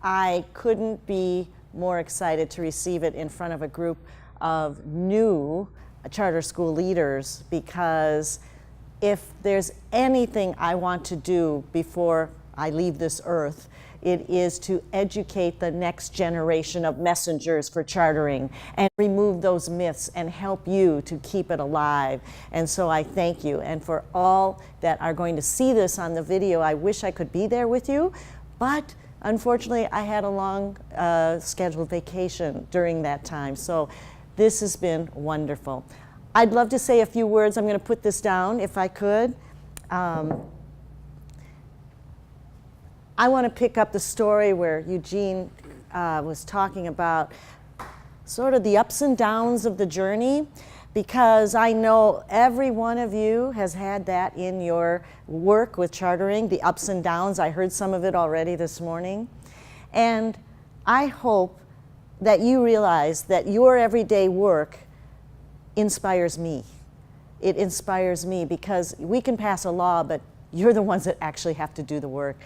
I couldn't be more excited to receive it in front of a group of new charter school leaders, because if there's anything I want to do before I leave this earth, it is to educate the next generation of messengers for chartering and remove those myths and help you to keep it alive. And so I thank you. And for all that are going to see this on the video, I wish I could be there with you, but unfortunately I had a long scheduled vacation during that time. So this has been wonderful. I'd love to say a few words. I'm going to put this down if I could. I want to pick up the story where Eugene was talking about sort of the ups and downs of the journey, because I know every one of you has had that in your work with chartering, the ups and downs. I heard some of it already this morning. And I hope that you realize that your everyday work inspires me. It inspires me because we can pass a law, but you're the ones that actually have to do the work.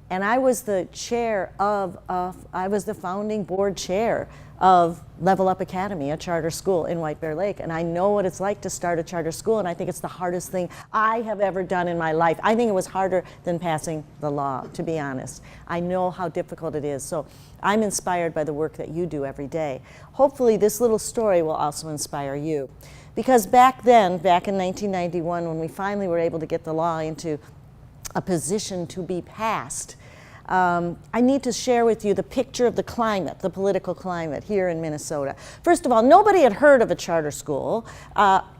And I was the chair I was the founding board chair of Level Up Academy, a charter school in White Bear Lake. And I know what it's like to start a charter school, and I think it's the hardest thing I have ever done in my life. I think it was harder than passing the law, to be honest. I know how difficult it is. So I'm inspired by the work that you do every day. Hopefully this little story will also inspire you. Because back then, back in 1991, when we finally were able to get the law into a position to be passed, I need to share with you the picture of the climate, the political climate here in Minnesota. First of all, nobody had heard of a charter school,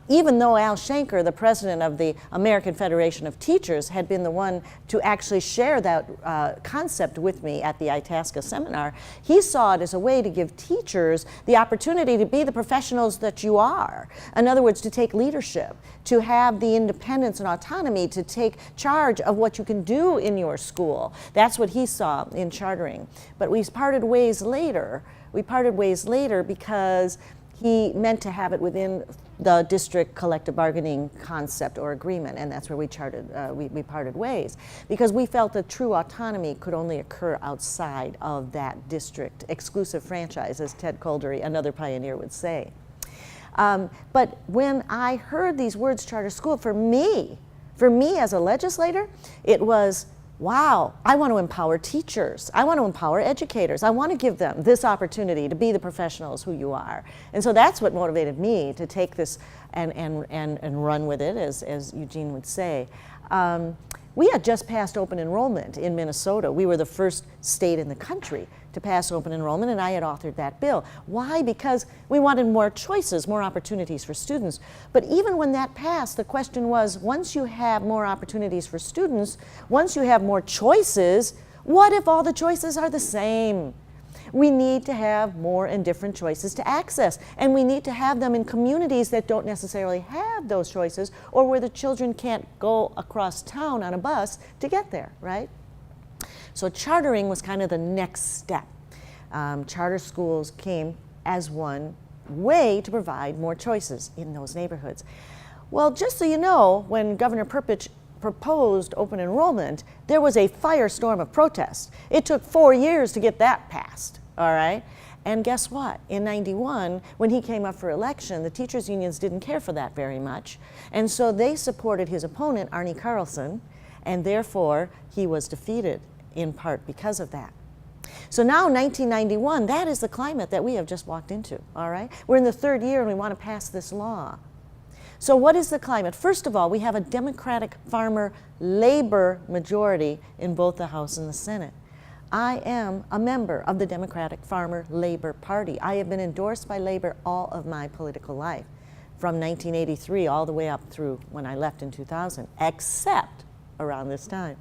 even though Al Shanker, the president of the American Federation of Teachers, had been the one to actually share that concept with me at the Itasca seminar. He saw it as a way to give teachers the opportunity to be the professionals that you are. In other words, to take leadership, to have the independence and autonomy to take charge of what you can do in your school. That's what he saw in chartering. But we parted ways later. We parted ways later because he meant to have it within the district collective bargaining concept or agreement, and that's where we parted ways, because we felt that true autonomy could only occur outside of that district exclusive franchise, as Ted Coldery, another pioneer, would say. But when I heard these words, charter school, for me as a legislator, it was, wow, I want to empower teachers. I want to empower educators. I want to give them this opportunity to be the professionals who you are. And so that's what motivated me to take this and run with it, as Eugene would say. We had just passed open enrollment in Minnesota. We were the first state in the country to pass open enrollment, and I had authored that bill. Why? Because we wanted more choices, more opportunities for students. But even when that passed, the question was, once you have more opportunities for students, once you have more choices, what if all the choices are the same? We need to have more and different choices to access, and we need to have them in communities that don't necessarily have those choices, or where the children can't go across town on a bus to get there, right? So chartering was kind of the next step. Charter schools came as one way to provide more choices in those neighborhoods. Well, just so you know, when Governor Perpich proposed open enrollment, there was a firestorm of protest. It took 4 years to get that passed, all right? And guess what? In '91, when he came up for election, the teachers' unions didn't care for that very much. And so they supported his opponent, Arne Carlson, and therefore he was defeated in part because of that. So now, 1991, that is the climate that we have just walked into, all right? We're in the third year and we want to pass this law. So what is the climate? First of all, we have a Democratic farmer labor majority in both the House and the Senate. I am a member of the Democratic Farmer Labor Party. I have been endorsed by labor all of my political life, from 1983 all the way up through when I left in 2000, except around this time.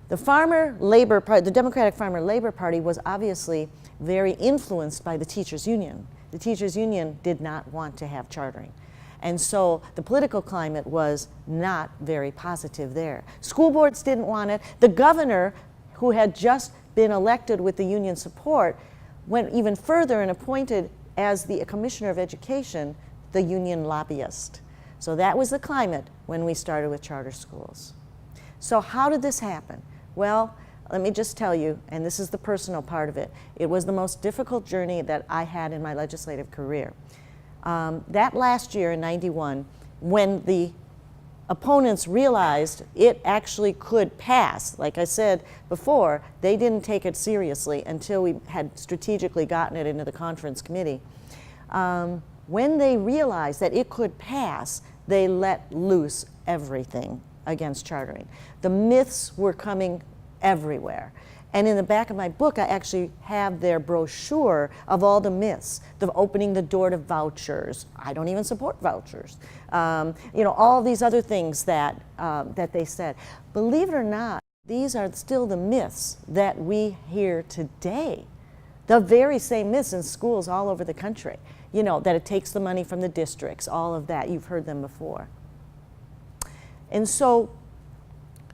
The Democratic Farmer Labor Party was obviously very influenced by the teachers' union. The teachers' union did not want to have chartering. And so the political climate was not very positive there. School boards didn't want it. The governor, who had just been elected with the union support, went even further and appointed as the commissioner of education the union lobbyist. So that was the climate when we started with charter schools. So how did this happen? Well, let me just tell you, and this is the personal part of it, it was the most difficult journey that I had in my legislative career. That last year in '91, when the opponents realized it actually could pass, like I said before, they didn't take it seriously until we had strategically gotten it into the conference committee. When they realized that it could pass, they let loose everything against chartering. The myths were coming everywhere. And in the back of my book, I actually have their brochure of all the myths, the opening the door to vouchers. I don't even support vouchers. You know, all these other things that, that they said. Believe it or not, these are still the myths that we hear today. The very same myths in schools all over the country. You know, that it takes the money from the districts, all of that. You've heard them before. And so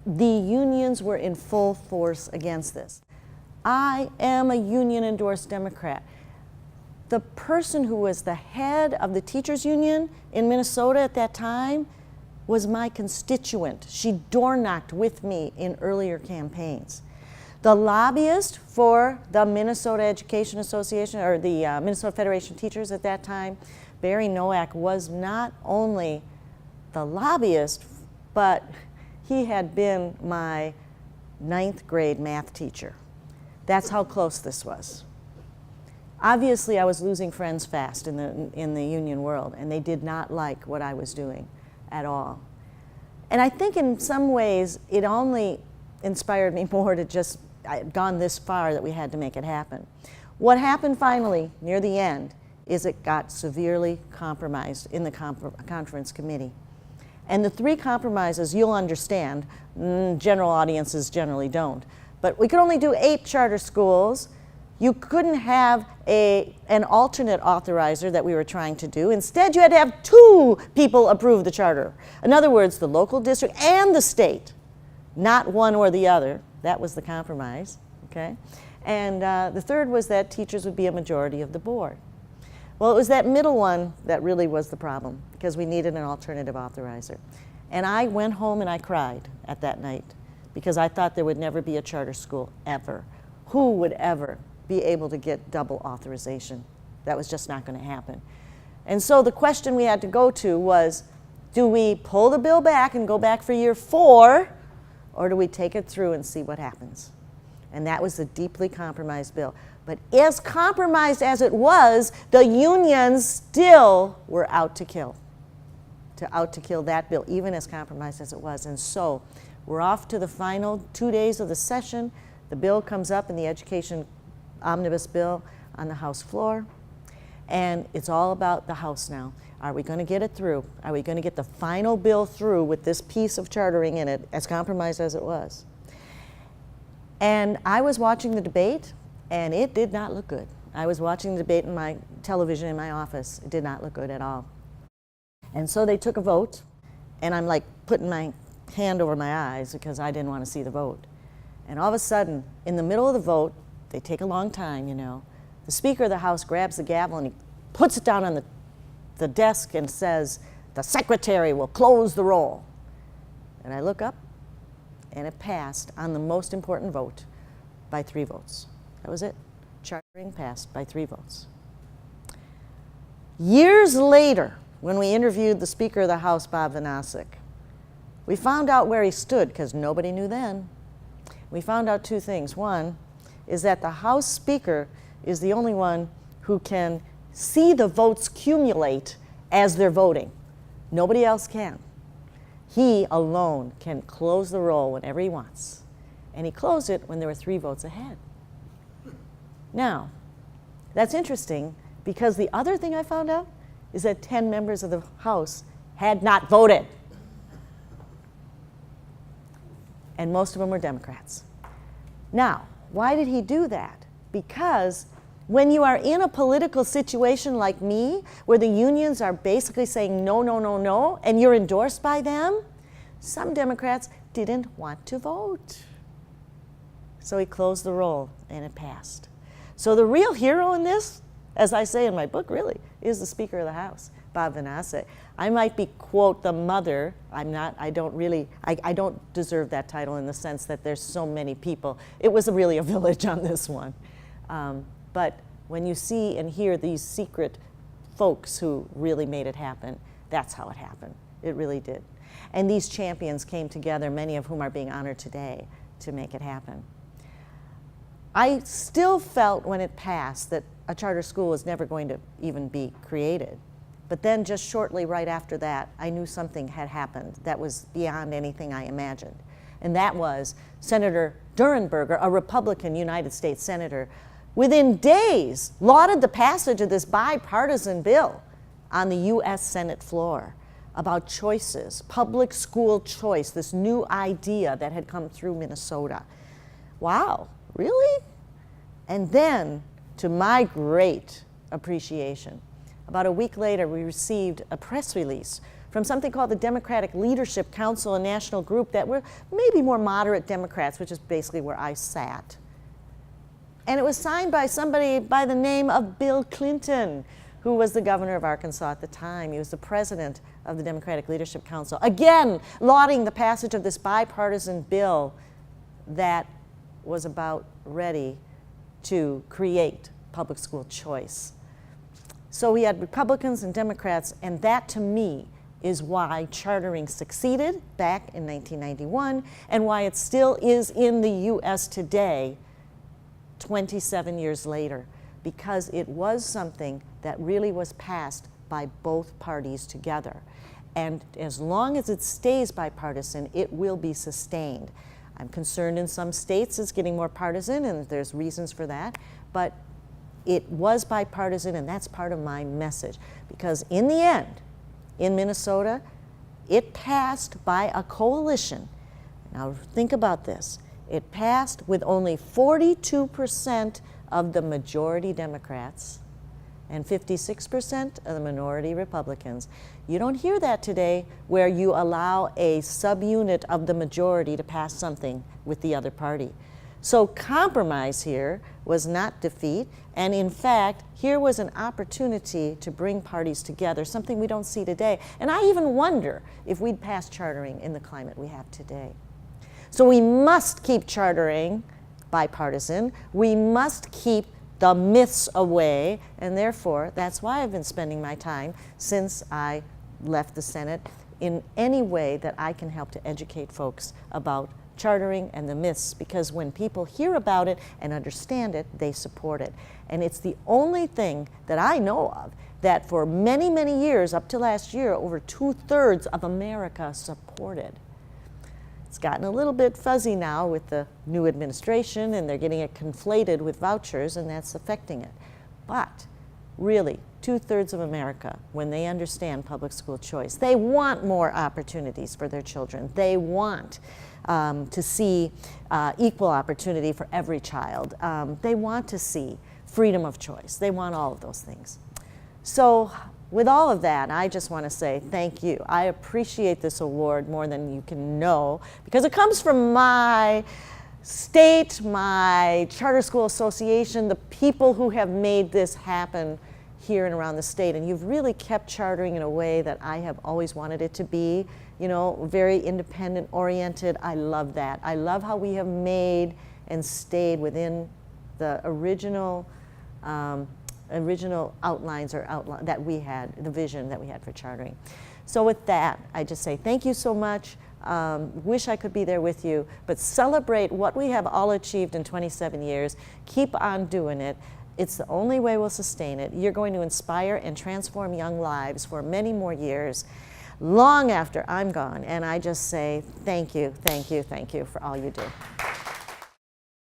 the unions were in full force against this. I am a union-endorsed Democrat. The person who was the head of the teachers union in Minnesota at that time was my constituent. She door-knocked with me in earlier campaigns. The lobbyist for the Minnesota Education Association, or the Minnesota Federation of Teachers at that time, Barry Nowak, was not only the lobbyist, but he had been my 9th grade math teacher. That's how close this was. Obviously, I was losing friends fast in the union world, and they did not like what I was doing at all. And I think in some ways, it only inspired me more to just, I had gone this far that we had to make it happen. What happened finally, near the end, is it got severely compromised in the conference committee. And the 3 compromises, you'll understand, general audiences generally don't. But we could only do 8 charter schools. You couldn't have an alternate authorizer that we were trying to do. Instead, you had to have 2 people approve the charter. In other words, the local district and the state, not one or the other. That was the compromise, okay? And the 3rd was that teachers would be a majority of the board. Well, it was that middle one that really was the problem, because we needed an alternative authorizer. And I went home and I cried at that night, because I thought there would never be a charter school, ever. Who would ever be able to get double authorization? That was just not going to happen. And so the question we had to go to was, do we pull the bill back and go back for year 4, or do we take it through and see what happens? And that was the deeply compromised bill. But as compromised as it was, the unions still were out to kill that bill, even as compromised as it was. And so we're off to the final 2 days of the session. The bill comes up in the education omnibus bill on the House floor. And it's all about the House now. Are we going to get it through? Are we going to get the final bill through with this piece of chartering in it, as compromised as it was? And I was watching the debate, and it did not look good. I was watching the debate in my television in my office. It did not look good at all. And so they took a vote, and I'm like putting my hand over my eyes because I didn't want to see the vote. And all of a sudden, in the middle of the vote, they take a long time, you know, the Speaker of the House grabs the gavel and he puts it down on the desk and says, "The Secretary will close the roll." And I look up, and it passed on the most important vote by 3 votes. That was it. Chartering passed by 3 votes. Years later, when we interviewed the Speaker of the House, Bob Vanasek, we found out where he stood, because nobody knew then. We found out 2 things. One is that the House Speaker is the only one who can see the votes accumulate as they're voting. Nobody else can. He alone can close the roll whenever he wants. And he closed it when there were 3 votes ahead. Now, that's interesting, because the other thing I found out is that 10 members of the House had not voted. And most of them were Democrats. Now, why did he do that? Because when you are in a political situation like me, where the unions are basically saying no, no, no, no, and you're endorsed by them, some Democrats didn't want to vote. So he closed the roll, and it passed. So the real hero in this, as I say in my book, really, is the Speaker of the House. Bhavanase. I might be, quote, the mother. I don't deserve that title in the sense that there's so many people. It was really a village on this one. But when you see and hear these secret folks who really made it happen, that's how it happened. It really did. And these champions came together, many of whom are being honored today, to make it happen. I still felt when it passed that a charter school was never going to even be created. But then just shortly right after that, I knew something had happened that was beyond anything I imagined. And that was Senator Durenberger, a Republican United States Senator, within days lauded the passage of this bipartisan bill on the US Senate floor about choices, public school choice, this new idea that had come through Minnesota. Wow, really? And then, to my great appreciation, about a week later, we received a press release from something called the Democratic Leadership Council, a national group that were maybe more moderate Democrats, which is basically where I sat. And it was signed by somebody by the name of Bill Clinton, who was the governor of Arkansas at the time. He was the president of the Democratic Leadership Council. Again, lauding the passage of this bipartisan bill that was about ready to create public school choice. So we had Republicans and Democrats, and that to me is why chartering succeeded back in 1991 and why it still is in the US today, 27 years later, because it was something that really was passed by both parties together. And as long as it stays bipartisan, it will be sustained. I'm concerned in some states it's getting more partisan, and there's reasons for that, but it was bipartisan, and that's part of my message. Because in the end, in Minnesota, it passed by a coalition. Now think about this. It passed with only 42% of the majority Democrats and 56% of the minority Republicans. You don't hear that today, where you allow a subunit of the majority to pass something with the other party. So compromise here was not defeat, and in fact, here was an opportunity to bring parties together, something we don't see today. And I even wonder if we'd pass chartering in the climate we have today. So we must keep chartering bipartisan. We must keep the myths away, and therefore, that's why I've been spending my time since I left the Senate in any way that I can help to educate folks about chartering and the myths, because when people hear about it and understand it, they support it. And it's the only thing that I know of that for many, many years, up to last year, over 2/3 of America supported. It's gotten a little bit fuzzy now with the new administration, and they're getting it conflated with vouchers, and that's affecting it. But really, 2/3 of America, when they understand public school choice, they want more opportunities for their children. They want to see equal opportunity for every child. They want to see freedom of choice. They want all of those things. So with all of that, I just want to say thank you. I appreciate this award more than you can know, because it comes from my state, my charter school association, the people who have made this happen here and around the state. And you've really kept chartering in a way that I have always wanted it to be, you know, very independent oriented. I love that. I love how we have made and stayed within the original outlines that we had, the vision that we had for chartering. So with that, I just say thank you so much. Wish I could be there with you, but celebrate what we have all achieved in 27 years. Keep on doing it. It's the only way we'll sustain it. You're going to inspire and transform young lives for many more years, long after I'm gone. And I just say thank you, thank you, thank you for all you do.